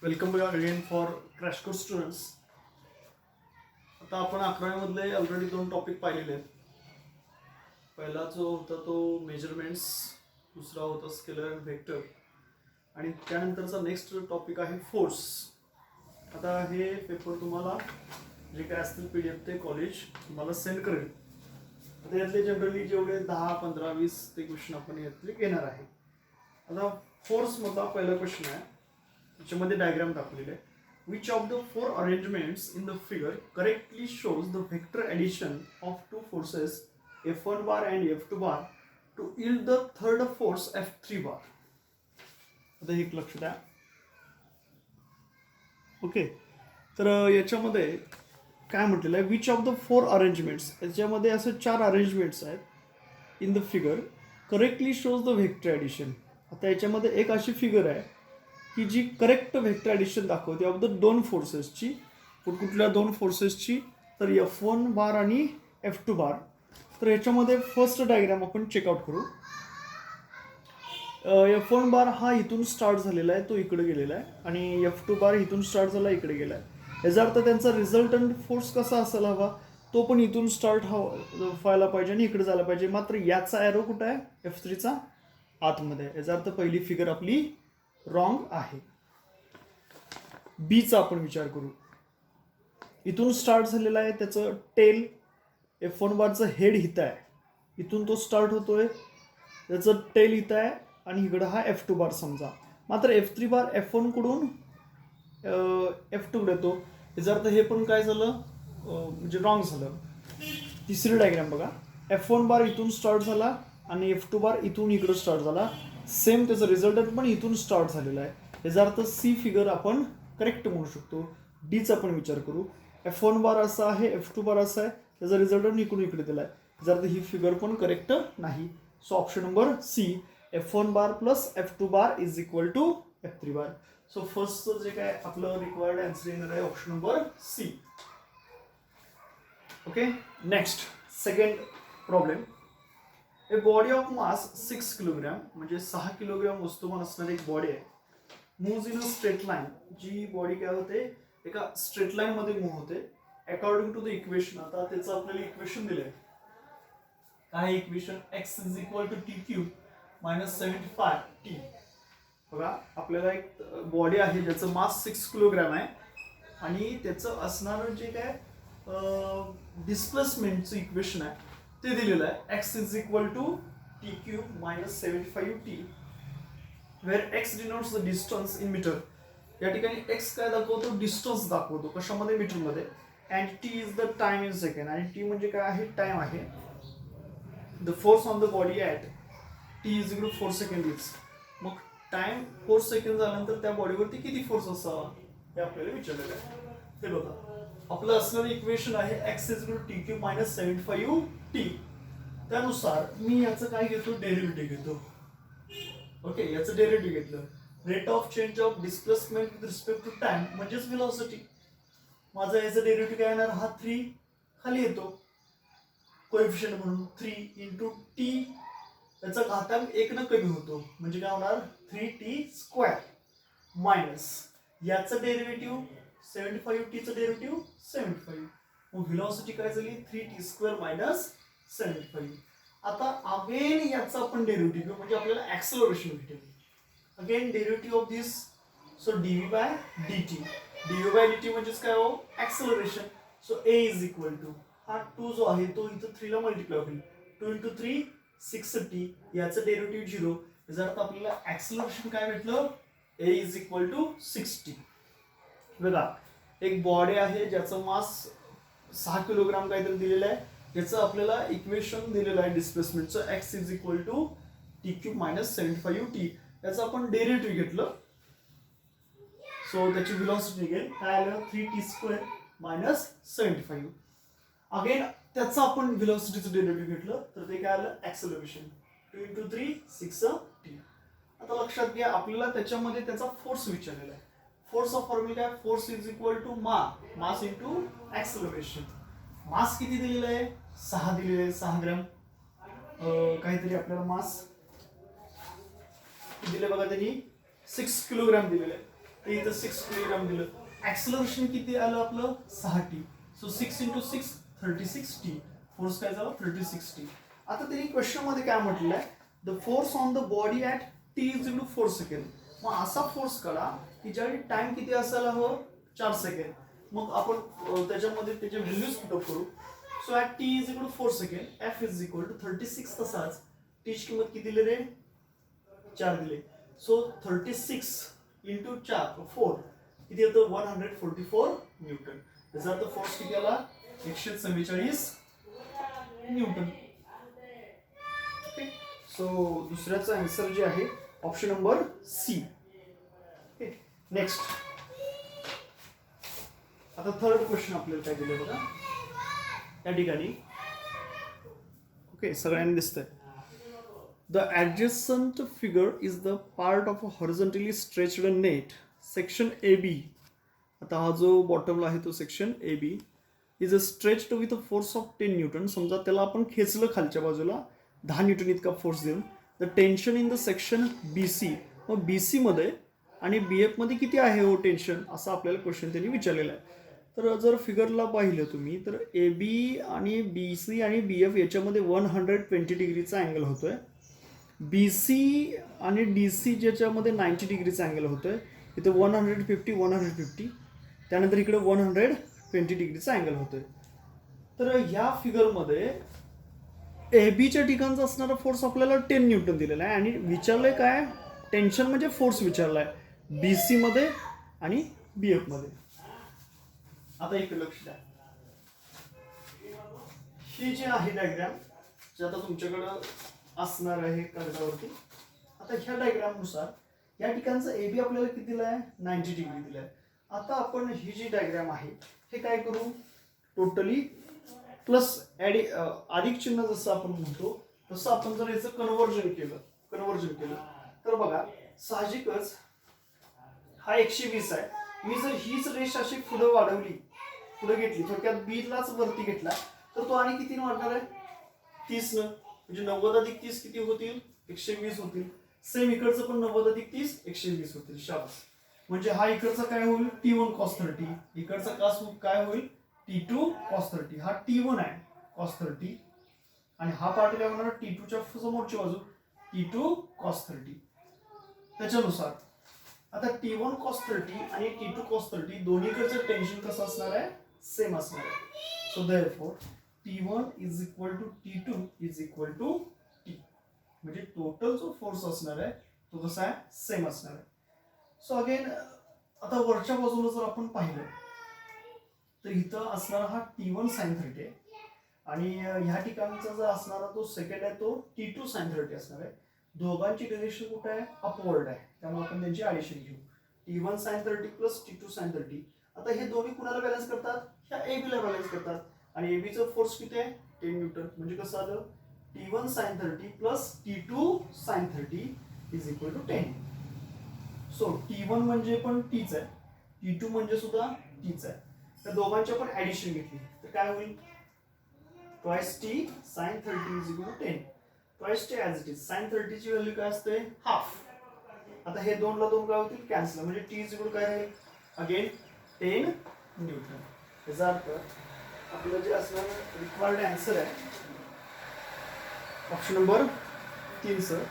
Welcome back again for crash course students. आता आपण 11वी मधले ऑलरेडी 2 टॉपिक पाहिलेले आहेत. पहिला जो होता तो मेजरमेंट्स, दुसरा होता स्केलर अँड व्हेक्टर, आणि त्यानंतरचा नेक्स्ट टॉपिक आहे फोर्स. आता हे पेपर तुम्हाला जे काय असतील PDF ते कॉलेज तुम्हाला सेंड करेल. आता यातले जनरली जेवढे 10, 15, 20 ते क्वेश्चन आपण यातले घेणार आहे. आता फोर्समधला पहिला क्वेश्चन आहे, त्याच्यामध्ये डायग्राम दाखवलेले आहे. Which of the 4 arrangements in the figure correctly shows the vector addition of 2 forces F1 bar and F2 bar to yield the third force F3 bar. आता एक लक्ष द्या. ओके, तर याच्यामध्ये काय म्हटलेलं आहे, विच ऑफ द 4 अरेंजमेंट्स, याच्यामध्ये असे 4 अरेंजमेंट्स आहेत in the figure correctly shows the vector addition. आता याच्यामध्ये एक अशी फिगर आहे की जी करेक्ट व्हेक्टर ॲडिशन दाखवते ऑफ द 2 फोर्सेसची. कुठल्या 2 फोर्सेसची, तर F1 बार आणि F2 बार. तर याच्यामध्ये फर्स्ट डायग्राम आपण चेकआउट करू. F1 बार हा इथून स्टार्ट झालेला आहे, तो इकडे गेलेला आहे, आणि F2 बार इथून स्टार्ट झाला, इकडे गेला आहे. याचा अर्थ त्यांचा रिझल्टंट फोर्स कसा असायला हवा, तो पण इथून स्टार्ट व्हायला पाहिजे आणि इकडे जायला पाहिजे. मात्र याचा एरो कुठं आहे, F3चा आतमध्ये आहे. याचा अर्थ पहिली फिगर आपली रॉंग आहे. बीचा आपण विचार करू. इथून स्टार्ट झालेला आहे, त्याचं टेल F1 बारचं हेड इथं आहे, इथून तो स्टार्ट होतोय, त्याचं टेल इथं आहे, आणि इकडं हा F2 बार समजा. मात्र F3 बार F1 कडून F2 कडे येतो. याचा अर्थ हे पण काय झालं, म्हणजे रॉंग झालं. तिसरी डायग्राम बघा. F1 बार इथून स्टार्ट झाला आणि F2 बार इथून इकडं स्टार्ट झाला. सेम त्याचं रिझल्टंट पण इथून स्टार्ट झालेला आहे. याचा अर्थ सी फिगर आपण करेक्ट म्हणू शकतो. डीचा आपण विचार करू. F1 बार असा आहे, F2 बार असा आहे, त्याचा रिझल्टंट इकडून इकडे दिला आहे. याचा अर्थ ही फिगर पण करेक्ट नाही. So option number C, F1 bar plus F2 bar is equal to F3 bar. So first जे काय आपलं रिक्वायर्ड आन्सर येणार आहे option number C. Okay, next second problem. A body of mass 6 kilogram, म्हणजे 6 kilogram वस्तुमान असणारी एक body आहे, moves in a straight line. जी बॉडी काय होते, एका स्ट्रेट लाईन मध्ये मूव्ह होते अकॉर्डिंग टू द इक्वेशन. आता त्याचं आपल्याला इक्वेशन दिलंय. काय equation, x is equal to T cube minus 75 T. बघा, आपल्याला एक बॉडी आहे ज्याचं मास 6 किलोग्राम आहे, आणि त्याचं असणारं जे काय डिस्प्लेसमेंटचं इक्वेशन आहे ते दिलेलं आहे. x is equal to T cube minus 75 T, where x denotes the distance in metre. या ठिकाणी x काय दाखवतो, डिस्टन्स दाखवतो, कशामध्ये, मीटरमध्ये. And t is the time in second, आणि t म्हणजे काय आहे, टाइम आहे. The force on the body at t is equal to 4 second is. मग टाइम 4 सेकंड झाल्यानंतर त्या बॉडीवरती किती फोर्स असावा हे आपल्याला विचारलेलं आहे. हे बघा, आपलं असणारं इक्वेशन आहे x is equal to T cube minus 75 T. त्यानुसार मी याचं काय घेतो, डेरिव्हेटिव्ह घेतो. ओके, याचं डेरिव्हेटिव्ह घेतलं. Rate of change of displacement with respect to time म्हणजेच व्हेलॉसिटी. माझा याचं डेरिव्हेटिव्ह काय येणार, हा 3 खाली येतो कोएफिशियंट म्हणून, 3 इंटू टी, त्याचा घातांक 1 न कमी होतो, म्हणजे काय होणार, 3t स्क्वेअर मायनस याचं डेरिव्हेटिव्ह 75 टीचं डेरिव्हेटिव्ह 75. मग व्हेलॉसिटी काय झाली, 3t स्क्वेअर मायनस 75. आता अगेन याचा आपण डेरिव्हेटिव्ह घेऊ, म्हणजे आपल्याला ऍक्सेलरेशन भेटेल. Again derivative of this, so dv by dt. dv by dt म्हणजेच काय हो, acceleration. So a is equal to, हा 2 जो आहे तो इथं 3 ला मल्टिप्लाय होईल, 2 इंटू 3 6t. याचं डेरिव्हेटिव्ह 0. याचा अर्थ आपल्याला ऍक्सेलरेशन काय भेटलं, a is equal to 6t. बघा, एक बॉडी आहे ज्याचं मास 6 किलोग्राम काहीतरी दिलेलं आहे, याचं आपल्याला इक्वेशन दिलेलं आहे डिस्प्लेसमेंटचं, x is equal to T cube minus 75 T. याचं आपण डेरिव्हेटिव्ह घेतलं, सो त्याची व्हेलॉसिटी निघेल, काय आलं, 3t स्क्वेअर मायनस 75. अगेन त्याचं आपण व्हेलॉसिटीचं डेरिव्हेटिव्ह घेतलं, तर ते काय आलं, ऍक्सेलरेशन, 2 इंटू 3 6t. आता लक्षात घ्या, आपल्याला त्याच्यामध्ये त्याचा फोर्स विचारलेला आहे. फोर्स ऑफ फॉर्म्युला काय, force is equal to mass into acceleration. Mass किती दिलेलं आहे, 6 दिलेलं आहे, 6 ग्रॅम काहीतरी आपल्याला मास दिले बघा, त्यांनी 6 किलोग्राम दिलेलं आहे. तर इथं 6 किलोग्राम दिलं. ऍक्सलरेशन किती आलं आपलं 6t. So 6 × 6 36t. फोर्स काय झाला 36t. आता त्यांनी क्वेश्चन मध्ये काय म्हटलंय, the force on the body at t = 4 second. मग असा फोर्स काढा की ज्यावेळी टाइम किती असायला हवं 4 सेकंड. मग आपण त्याच्यामध्ये त्याचे व्हॅल्यूज पुट करू. So at t = 4 second F = 36. तसाच t ची किंमत किती दिली रे 4 दिले. सो 36 × 4 किती येतं 144 न्यूटन. त्याचा अर्थ फोर्स किती आला 144 न्यूटन. सो दुसऱ्याचा आन्सर जे आहे ऑप्शन नंबर सी. नेक्स्ट आता थर्ड क्वेश्चन आपल्याला काय दिलं बघा या ठिकाणी. ओके सगळ्यांनी दिसतंय. The adjacent figure is the part of a horizontally stretched net section AB. आता हा जो बॉटमला आहे तो section AB is a stretched with a force of 10 Newton. समजा त्याला आपण खेचलं खालच्या बाजूला 10 न्यूटन इतका फोर्स देऊन. The tension in the section BC. मग BC मध्ये आणि BF मध्ये किती आहे हो टेन्शन, असा आपल्याला क्वेश्चन त्यांनी विचारलेला आहे. तर जर फिगरला पाहिलं तुम्ही तर AB आणि BC आणि BF याच्यामध्ये 120 डिग्रीचा अँगल होतोय. BC आणि DC ज्याच्यामध्ये 90 डिग्रीचा अँगल होतोय. इथे 150 त्यानंतर इकडे 120 डिग्रीचा अँगल होतोय. तर ह्या फिगरमध्ये एबीच्या ठिकाणचा असणारा फोर्स आपल्याला 10 न्यूटन दिलेला आहे आणि विचारलंय काय टेन्शन म्हणजे फोर्स विचारलाय BC मध्ये आणि BF मध्ये. आता इकडे लक्ष द्या. ही जी आहे डायग्राम जे आता तुमच्याकडं असणार आहे कागदावरती. आता ह्या डायग्राम नुसार या ठिकाणचं AB आपल्याला किती दिलाय 90 डिग्री दिलाय. आता आपण ही जी डायग्राम आहे हे काय करू टोटली प्लस अधिक चिन्ह जसं आपण म्हणतो तसं आपण जर याचं कन्वर्जन केलं तर बघा साहजिकच हा 120 आहे. मी जर हीच रेष अशी पुढे वाढवली पुढे घेतली थोडक्यात बीलाच वरती घेतला तर तो आणि किती वाढणार आहे 30 न. म्हणजे 90 अधिक 30 किती होतील 120 होतील. सेम इकडचं पण 90 अधिक 30 120 होतील. शाबास. म्हणजे हा इकडचा काय होईल T1 cos 30. इकडचा कास काय होईल T2 cos 30. हा T1 आहे cos 30 आणि हा पार्ट काय होणार T2 च्या समोरची बाजू T2 cos 30. त्याच्यानुसार आता T1 cos 30 आणि T2 cos 30 दोन्हीकडचं टेन्शन कसं असणार आहे सेम असणार आहे. So therefore T1 = T2 = T. म्हणजे टोटल जो फोर्स असणार आहे तो कसा आहे सेम असणार आहे. सो अगेन आता वरच्या बाजूला जर आपण पाहिलं तर इथं असणारा हा T1 sin 30 आहे आणि ह्या ठिकाणचा जर असणारा तो सेकंड आहे तो T2 sin 30 असणार आहे. दोघांची डिरेक्शन कुठे आहे अपवर्ड आहे त्यामुळे आपण त्यांची ॲडिशन घेऊ. T1 sin 30 + T2 sin 30. आता हे दोन्ही कुणाला बॅलन्स करतात ह्या AB ला बॅलन्स करतात आणि AB चा फोर्स किती आहे 10 न्यूटन. म्हणजे कसं आलं T1 sin 30 + T2 sin 30 = 10. So T1 म्हणजे पण Tच आहे T2 म्हणजे सुद्धा Tच आहे. तर दोघांची आपण ॲडिशन घेतली तर काय होईल twice T sin 30 = 10. twice T as it is. sin 30 ची व्हॅल्यू काय असते हाफ. आता हे 2 ला 2 काय होतील कॅन्सल. म्हणजे T काय राहील अगेन 10 न्यूटन. याचा अर्थ आपलं जे असणार रिक्वायर्ड आन्सर आहे ऑप्शन नंबर 3 सर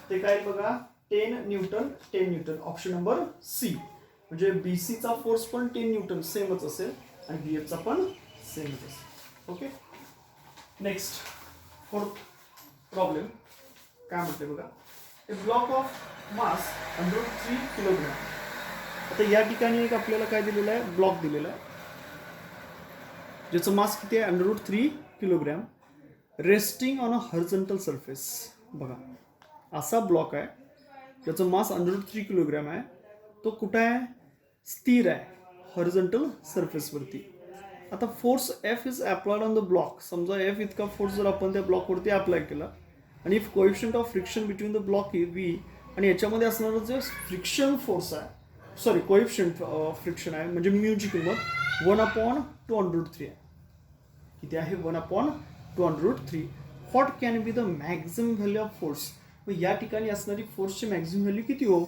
ते काय बघा 10 न्यूटन ऑप्शन नंबर सी. म्हणजे BC चा फोर्स पण 10 न्यूटन सेमच असेल आणि BF चा पण सेमच असेल. ओके नेक्स्ट फोर्थ प्रॉब्लेम काय म्हणते बघा ए ब्लॉक ऑफ मास √3 किलोग्राम. आता या ठिकाणी एक आपल्याला काय दिलेलं आहे ब्लॉक दिलेला आहे ज्याचं मास किती आहे √3 kilogram resting on a horizontal surface. बघा असा ब्लॉक आहे ज्याचं मास √3 किलोग्राम आहे. तो कुठं आहे स्थिर आहे हॉरिझॉन्टल सरफेसवरती. आता force F is applied on the block. समजा F इतका फोर्स जर आपण त्या ब्लॉकवरती अप्लाय केला आणि if coefficient of friction between the block V आणि याच्यामध्ये असणारं जे फ्रिक्शन फोर्स आहे सॉरी कोएफिशियंट ऑफ फ्रिक्शन आहे म्हणजे म्यूची किंमत 1/2√3 आहे. किती आहे 1/2√3. What can be the maximum value of force. मग या ठिकाणी असणारी फोर्सची मॅक्झिमम व्हॅल्यू किती हो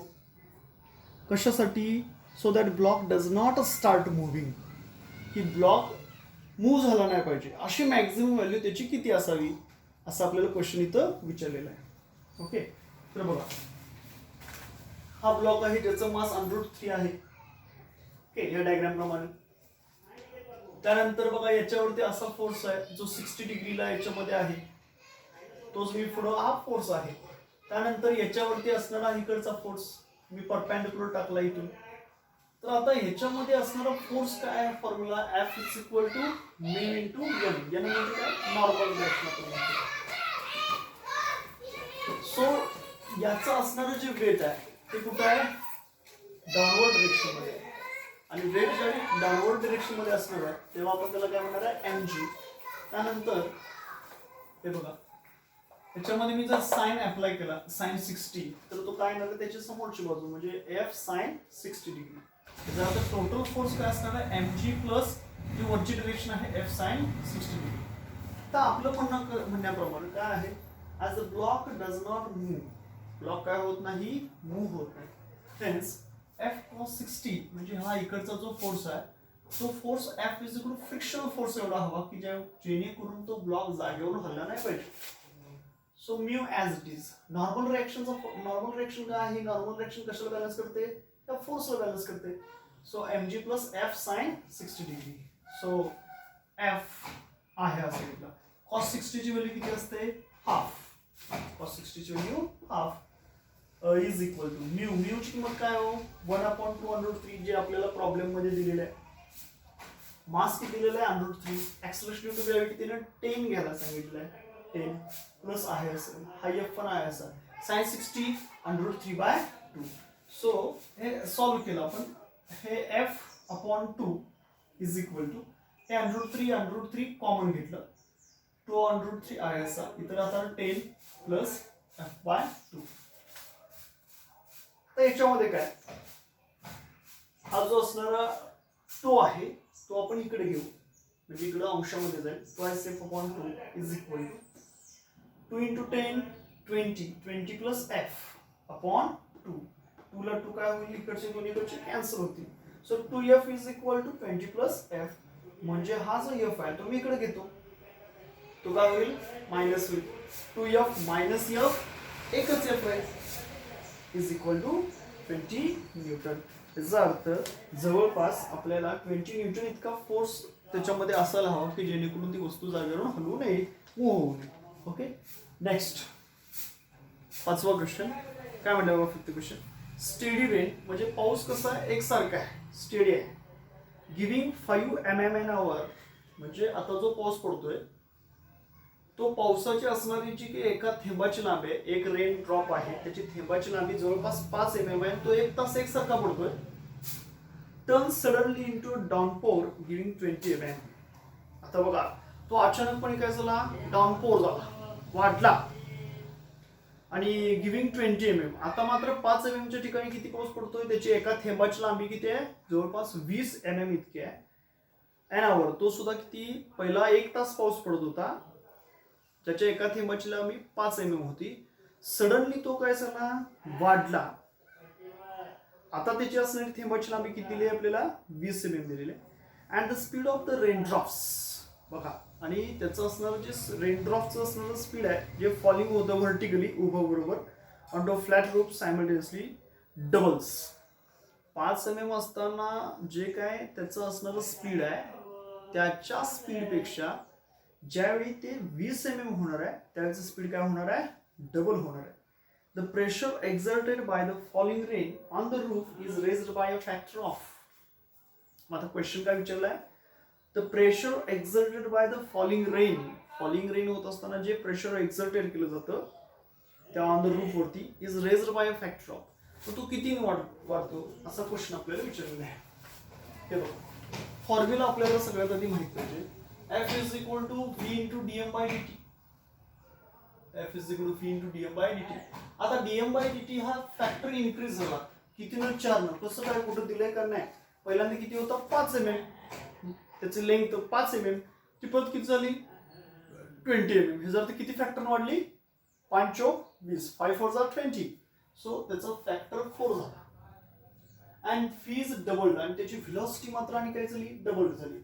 कशासाठी so that block does not start moving. की ब्लॉक मूव्ह झाला नाही पाहिजे अशी मॅक्झिमम व्हॅल्यू त्याची किती असावी असं आपल्याला क्वेश्चन इथं विचारलेलं आहे. ओके, तर बघा हा ब्लॉक आहे ज्याचं मास √3 आहे. ओके, या डायग्राम प्रमाणे. त्यानंतर बघा याच्यावरती असा फोर्स आहे जो 60 डिग्रीला याच्यामध्ये आहे, तोच मी पुढं हा फोर्स आहे. त्यानंतर याच्यावरती असणारा इकडचा फोर्स मी परपेंडिक्युलर टाकला इथून. तर आता ह्याच्यामध्ये असणारा फोर्स काय आहे, formula F is equal to mu into N. N म्हणजे काय, नॉर्मल रिएक्शन आपण म्हणतो. सो याचं असणारं जे वेट आहे ते कुठं आहे, डाउनवर्ड डिरेक्शन मध्ये. आणि वेट ज्यावेळी डाउनवर्ड डिरेक्शन मध्ये असणार आहे तेव्हा आपण त्याला काय म्हणणार आहे, mg. त्यानंतर हे बघा याच्यामध्ये मी जर साइन अप्लाय केला साइन 60, तर तो काय येणार आहे, त्याची समोरची बाजू म्हणजे F साइन 60 डिग्री. जर आता टोटल फोर्स काय असणार आहे, mg प्लस जी वरची डिरेक्शन आहे F साइन 60 डिग्री. तर आपलं म्हणण्याप्रमाणे काय आहे, as a block does not move, block काय होत नाही, मूव्ह होत नाही. हेन्स F cos 60 म्हणजे हा इकडचा जो फोर्स आहे तो force F is equal to frictional force एवढा हवा की जेणेकरून तो ब्लॉक जागेवरून हलला नाही पाहिजे. So mu as it is. Normal reaction काय आहे, नॉर्मल रिएक्शन कशाला बॅलन्स करते, त्या फोर्सला बॅलन्स करते. So mg plus F sine 60 degree. So F आहे असं घेतलं. cos 60 ची व्हॅल्यू किती असते, हाफ. cos 60 ची value half is equal to mu. Mu ची किंमत काय हो, 1/2√3 जे आपल्याला प्रॉब्लेम मध्ये दिलेलं आहे. मास किती दिलेलं आहे, √3. एक्सेलरेशन ड्यू टू ग्रॅव्हिटी त्यानं 10 घ्यायला सांगितलं आहे. 10 प्लस आहे असं, हा F पण आहे असं. साइन 60 √3/2. सो हे सॉल्व्ह केलं आपण. हे F/2 इज इक्वल टू हे √3 कॉमन घेतलं, 2√3 आहे असा. इतर आता 10 प्लस F/2. तर याच्यामध्ये काय, हा जो असणारा तो आहे तो आपण इकडे घेऊ, म्हणजे इकडे अंशामध्ये जाईल. Twice F/2 is equal to 2 × 10 20 plus F/2. 2 ला 2 काय होईल, इकडचे दोन्ही इकडचे कॅन्सल होतील. So 2F is equal to 20 plus F. म्हणजे हा जो F आहे तो मी इकडे घेतो, तो काय होईल, मायनस होईल. 2F मायनस F एकच F आहे इज इक्वल टू 20 न्यूटन. याचा अर्थ जवळपास आपल्याला 20 न्यूटन इतका फोर्स त्याच्यामध्ये असायला हवा की जेणेकरून ती वस्तू जागेवरून हलवू नये, मूव्ह होऊ नये. ओके, नेक्स्ट 5वा क्वेश्चन काय म्हणलं बघा. 5th क्वेश्चन, स्टेडी रेन म्हणजे पाऊस कसा आहे, एकसारखा आहे, स्टेडी आहे. Giving 5 mm an hour. म्हणजे आता जो पाऊस पडतोय तो पावसाची असणारी जी की एका थेंबाची लांबी आहे, एक रेन ड्रॉप आहे त्याची थेंबाची लांबी जवळपास 5 mm आहे. तो 1 तास एकसारखा पडतोय. Turn suddenly into downpour giving 20 mm. आता बघा तो अचानकपणे काय झाला, डाउनपोर झाला, वाढला आणि गिव्हिंग 20 mm. आता मात्र 5 mm च्या ठिकाणी किती पाऊस पडतोय, त्याची एका थेंबाची लांबी किती आहे, जवळपास 20 mm इतकी आहे. एन आवर, तो सुद्धा किती, पहिला 1 तास पाऊस पडत होता त्याच्या एका थेंबाची लांबी 5 mm होती. सडनली तो काय झाला, वाढला. आता त्याची असणारी थेंबाची लांबी किती दिली आहे आपल्याला, 20 mm दिलेली आहे. And the speed of the raindrops बघा, आणि त्याचं असणारं जे रेनड्रॉपचं असणारं स्पीड आहे जे फॉलिंग होतं व्हर्टिकली उभं बरोबर on the flat roof simultaneously doubles. 5 mm असताना जे काय त्याचं असणारं स्पीड आहे त्याच्या स्पीडपेक्षा ज्यावेळी ते 20 mm होणार आहे त्यावेळेचं स्पीड काय होणार आहे, डबल होणार आहे. The pressure exerted by the falling rain on the roof is raised by a factor of. आता क्वेश्चन काय विचारलाय, the pressure exerted by the falling rain होत असताना जे प्रेशर एक्झर्टेड केलं जातं त्या ऑन द रूफ वरती is raised by a factor of. तर तो किती वाढतो असा क्वेश्चन आपल्याला विचारलेला आहे. हे बघा फॉर्म्युला आपल्याला सगळ्यात आधी माहित पाहिजे. F is equal to V into dm by dt. F is equal to V into dm by dt. आता dm by dt हा फॅक्टर इन्क्रीज झाला कितीनं, 4 नं. कसं काय, कुठं दिलंय का नाही, पहिल्यांदा किती होता 5 mm, त्याची लेंथ 5 mm, ती पद किती झाली 20 mm. हे जर किती फॅक्टर वाढली, 5 × 20, 5 4 20. सो त्याचा फॅक्टर 4 झाला. अँड फी इज डबल्ड आणि त्याची व्हेलॉसिटी मात्र आणि काय झाली डबल्ड झाली.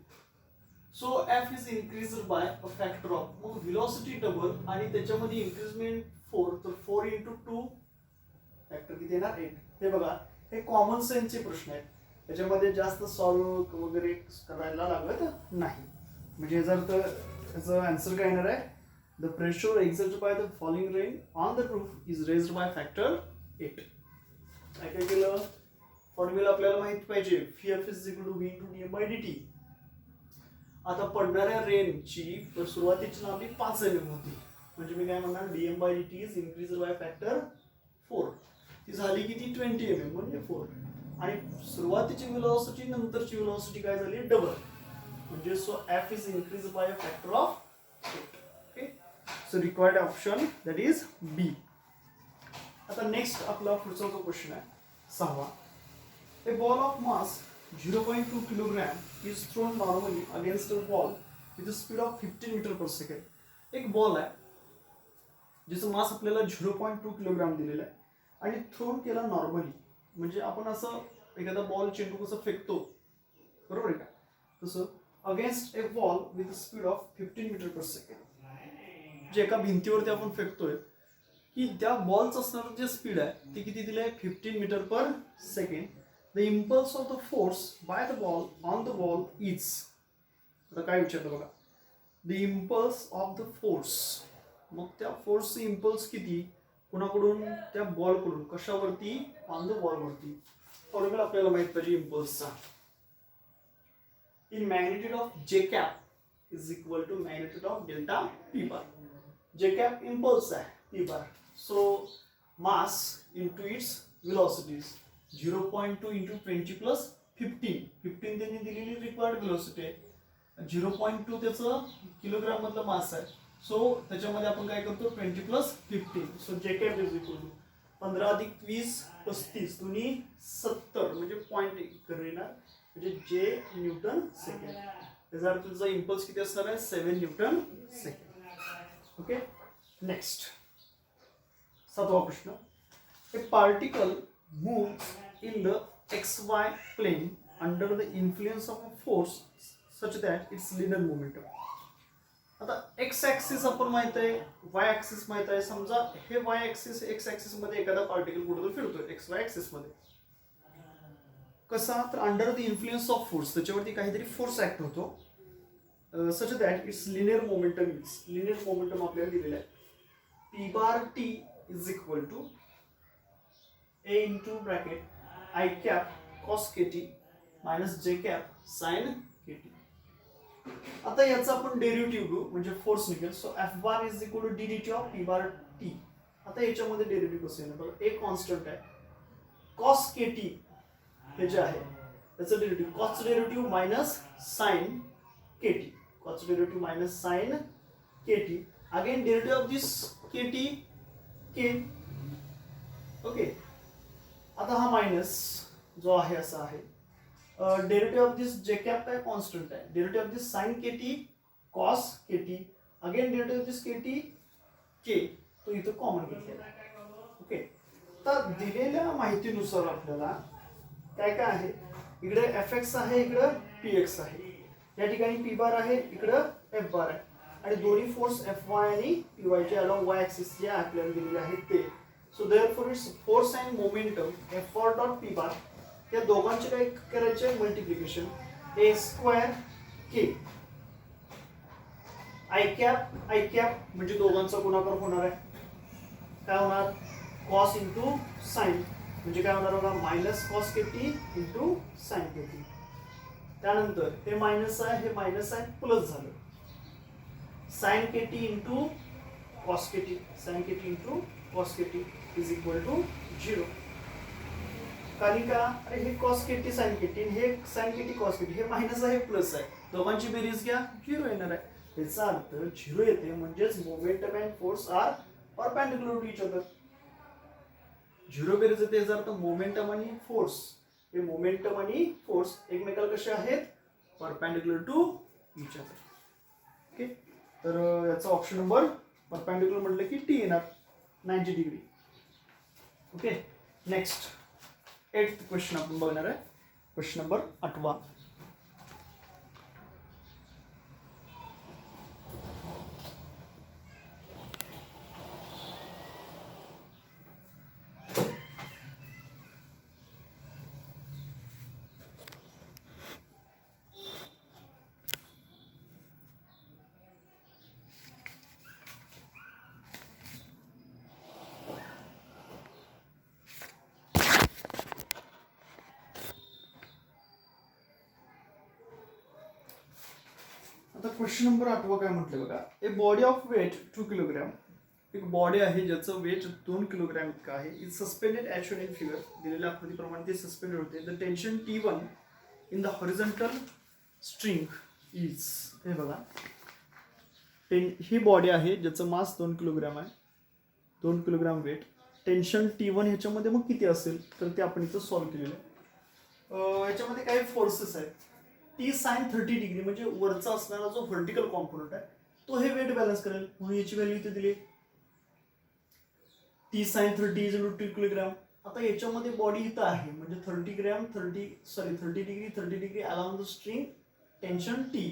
So F is increase by a factor of, मग व्हेलॉसिटी डबल आणि त्याच्यामध्ये इन्क्रीजमेंट 4, तर 4 into 2 फॅक्टर किती येणार 8. हे बघा हे कॉमन सेन्सचे प्रश्न आहेत, त्याच्यामध्ये जास्त सॉल्व्ह वगैरे करायला लागत नाही. म्हणजे जर तर त्याचं आन्सर काय येणार आहे, the pressure exerted by the falling rain on the roof is raised by factor 8. काय काय केलं, फॉर्म्युला आपल्याला माहिती पाहिजे, F is equal to V into dm by dt. आता पडणाऱ्या रेनची सुरुवातीची लांबी 5 mm होती, म्हणजे मी काय म्हणणार dm by dt is increase by factor 4. ती झाली किती 20 mm म्हणजे 4. आणि सुरुवातीची व्हेलॉसिटी नंतरची व्हेलॉसिटी काय झाली डबल, म्हणजे so F is increase by a factor of 8. Okay, so required option that is B. आता नेक्स्ट आपला पुढचा जो क्वेश्चन आहे 6वा. A ball of mass 0.2 kilogram is thrown normally against a wall with a speed of 15 meter per second. एक ball आहे जिचं मास आपल्याला 0.2 kilogram दिलेला आहे आणि थ्रोन केला नॉर्मली, म्हणजे आपण असं एखादा बॉल चेंडू कसं फेकतो बरोबर आहे का, तसं against a wall with speed of 15 metre per second. जे एका भिंतीवरती आपण फेकतोय की त्या बॉलचं असणारं जे स्पीड आहे ते किती दिलं आहे 15 metre per second. The impulse of the force by the ball on the wall is, आता काय विचारलं बघा, the impulse of the force, मग त्या फोर्सचं इम्पल्स किती कुणाकडून, त्या बॉलकडून, कशावरती ऑन द वॉलवरती. फॉर्म्युला आपल्याला माहित पाहिजे इम्पल्सचा, in magnitude of J cap is equal to magnitude of delta P bar. J cap impulse आहे P bar, so mass into its velocities 0.2 into 20 plus 15 त्यांनी दिलेली रिक्वायर्ड व्हेलॉसिटी आहे, 0.2 त्याचं किलोग्राम मधलं मास आहे, सो त्याच्यामध्ये आपण काय करतो 20 plus 15, सो जे कॅप इज इक्वल टू 15 अधिक 20 35 दोन्ही 70 म्हणजे पॉईंट येणार, म्हणजे जे न्यूटन सेकंड. त्याचा अर्थ तुझा इम्पल्स किती असणार आहे 7 न्यूटन सेकंड. ओके, नेक्स्ट 7वा प्रश्न. ए particle moves in the xy plane under the influence of a force such that its linear momentum. आता x ऍक्सिस आपण माहित आहे, y ऍक्सिस माहित आहे. समजा हे y ऍक्सिस x ऍक्सिस मध्ये एखादा पार्टिकल कुठेतरी फिरतोय x y ऍक्सिस मध्ये, कसा तर under the influence of force, त्याच्यावरती काहीतरी फोर्स ऍक्ट होतो, such that it's linear momentum is, linear momentum आपल्याला दिलेला आहे p bar t is equal to a into bracket I cap cos kt minus j cap sin kt. आता याचा आपण derivative घेऊ म्हणजे फोर्स निघेल, so F bar is equal to dt of p bar t. आता याच्यामध्ये derivative कसं येणार बघा, एक कॉन्स्टंट आहे cos kt हे जे आहे त्याचं derivative, cos derivative minus sin kt, cos derivative minus sin kt, again derivative of this kt k. Okay, आता हा मायनस जो आहे असा आहे, डेरिव्हेटिव्ह ऑफ दिस जे कॅप काय कॉन्स्टंट आहे, derivative of this sine KT cos KT, again derivative of this KT K, तो इथं कॉमन घेतलेला आहे. ओके, तर दिलेल्या माहितीनुसार आपल्याला काय काय आहे, इकडे एफ एक्स आहे, इकडं पी एक्स आहे, या ठिकाणी पी बार आहे, इकडं एफ बार आहे, आणि दोन्ही फोर्स एफ वाय आणि पी वाय चे अलॉंग वाय ऍक्सिस जे आपल्याला दिलेले आहेत ते. So therefore its force and momentum F4 dot P bar या दोघांचे काय करायचे multiplication a square k i cap म्हणजे दोघांचा गुणाकार होणार आहे, काय होणार cos into sin म्हणजे काय होणार बघा minus cos kt into sin kt. त्यानंतर हे मायनस आहे, हे मायनस आहे, प्लस झालं sin kt into cos kt, sin kt into cos kt is equal to 0. कारण का अरे हे cos kt sin kt, हे sin kt cos kt, हे मायनस आहे प्लस आहे, दोघांची बेरीज घ्या 0 येणार आहे. याचा अर्थ 0 येते म्हणजेच momentum and force are perpendicular to each other. 0 बेरीज येते याचा अर्थ मोमेंटम आणि फोर्स, हे मोमेंटम आणि फोर्स एकमेकाला कसे आहेत perpendicular to each other. Okay, तर याचा ऑप्शन नंबर परपेंडिक्युलर म्हटलं की टी येणार 90 degree. Okay, next 8th question आपण बघणार आहे. Question number 8. आता क्वेश्चन नंबर 8 काय म्हटलं बघा. A body of weight 2 kilogram. एक बॉडी आहे ज्याचं वेट 2 किलोग्रॅम इतकं आहे. Is suspended as shown in figure. दिलेल्या आकृतीप्रमाणे ते सस्पेंडेड होते. The tension T1 in the horizontal string is. हे बघा, ही बॉडी आहे ज्याचं मास 2 किलोग्रॅम आहे. 2 किलोग्रॅम वेट. टेन्शन T1 ह्याच्यामध्ये मग किती असेल तर ते आपण इथं सॉल्व्ह केलेलं आहे. याच्यामध्ये काही फोर्सेस आहेत. T sin 30 डिग्री म्हणजे वरचा असणारा जो व्हर्टिकल कॉम्पोनंट आहे तो हे वेट बॅलन्स करेल, म्हणून याची व्हॅल्यू इथे दिली T sin 30 इज 2 किलोग्राम. आता याच्यामध्ये बॉडी इथं आहे म्हणजे 30 degree along the string tension T.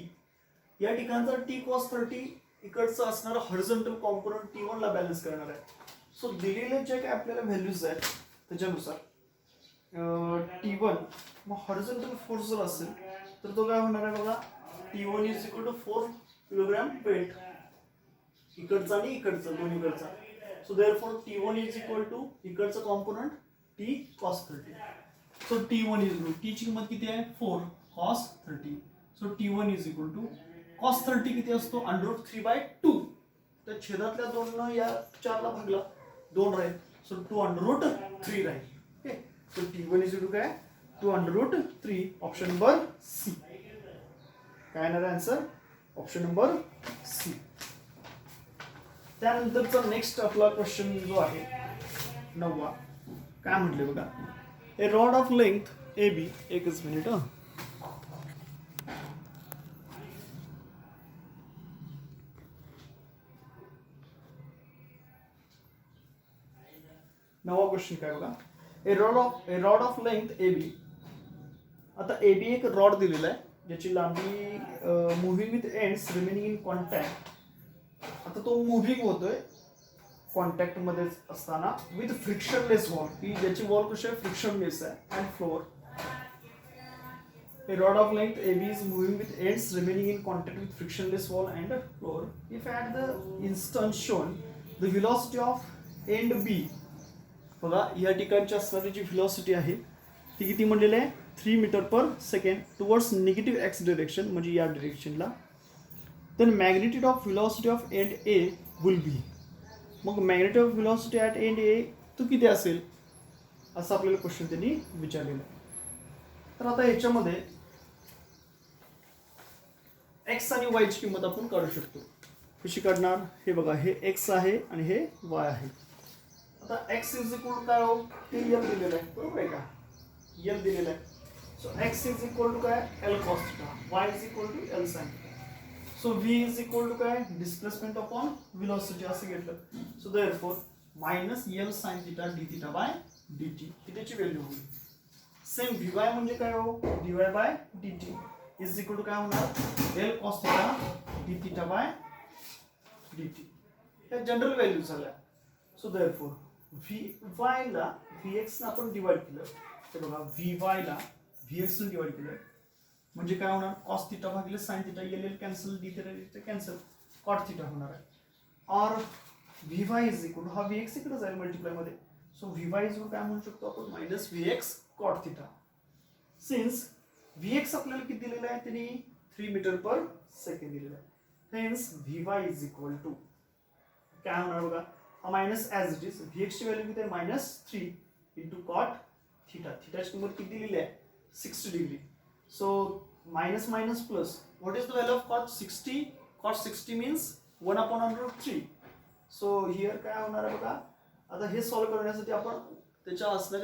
या ठिकाणचा T cos 30 इकडचं असणारा हॉरिझॉन्टल कॉम्पोनंट T1 ला बॅलन्स करणार आहे. सो दिलेले जे काही आपल्याला व्हॅल्यूज आहेत त्याच्यानुसार T1 मग हॉरिझॉन्टल फोर्स जर असेल तर तो काय होणार आहे बघा. T1 is equal to 4 kilogram weight, इकडचा आणि इकडचा दोन्हीकडचा. So therefore T1 is equal to इकडचं component T cos 30. So T1 is equal T ची किंमत किती आहे 4 cos 30. So T1 is equal to cos 30 किती असतो √3/2. तर छेदातल्या 2 या 4 ला भागला 2 राहील. सो 2√3 राहील. Okay. So T1 is equal to काय 2√3. Option number C. काय येणार आन्सर ऑप्शन नंबर सी. त्यानंतरचा नेक्स्ट आपला क्वेश्चन जो आहे 9वा. काय म्हटले बघा. A rod of length AB. एकच मिनिट. 9वा क्वेश्चन काय बघा. A rod of length AB. आता AB एक रॉड दिलेला आहे ज्याची लांबी moving with ends remaining in contact. आता तो मुव्हिंग होतोय कॉन्टॅक्ट मध्ये असताना विथ फ्रिक्शनलेस वॉल. की ज्याची वॉल कशी आहे फ्रिक्शनलेस आहे and floor. A rod of length AB is moving with ends remaining in contact with frictionless wall and floor. If at the instant shown the velocity of end B. बघा या ठिकाणची असणारी जी velocity आहे ती किती म्हणलेली आहे 3 metre per second towards negative X direction म्हणजे या डायरेक्शनला. then magnitude of velocity of end A will be. मग magnitude of velocity at end A तो किती असेल असं आपल्याला क्वेश्चन त्यांनी विचारलेलं आहे. तर आता ह्याच्यामध्ये x आणि y ची किंमत आपण काढू शकतो. कशी काढणार हे बघा. हे x आहे आणि हे y आहे. आता x इज इक्वल काय हो ते l दिलेलं आहे बरोबर आहे का. l दिलेलं आहे. So x is equal to काय l cos theta. y is equal to l sin theta. So v is equal to काय डिस्प्लेसमेंट अपॉन व्हेलॉसिटी असं घेतलं. So therefore minus l sin theta d theta by dt ही त्याची value होईल. Same vy म्हणजे काय हो dy by dt is equal to काय होणार l cos theta d theta by dt. हे जनरल व्हॅल्यू झाल्या. सो देअरफॉर vy ला vx ने आपण डिवाइड केलं. तर बघा vy ला vx ने डिवाइड केलं म्हणजे काय होणार cos थीटा भागिले sin theta l cancel d theta cancel cot theta होणार आहे. और vy इज इक्वल टू हा vx इकडे जाईल मल्टिप्लाय मध्ये. सो vy इज काय म्हणू शकतो आपण minus vx cot theta. Since vx आपल्याला किती दिलेला आहे त्यांनी 3 मीटर पर सेकंड दिलेला आहे. Hence vy is equal to काय होणार बघा हा minus as it is vx ची व्हॅल्यू किती आहे -3 इंटू कॉट थीटा. थीटाची किंमत किती दिलेली आहे 60 degree. So minus minus plus what is the value of cot 60. Cot 60 means 1/√3. So here काय होणार आहे बघा. आता हे सॉल्व्ह करण्यासाठी आपण त्याच्या असणाऱ्या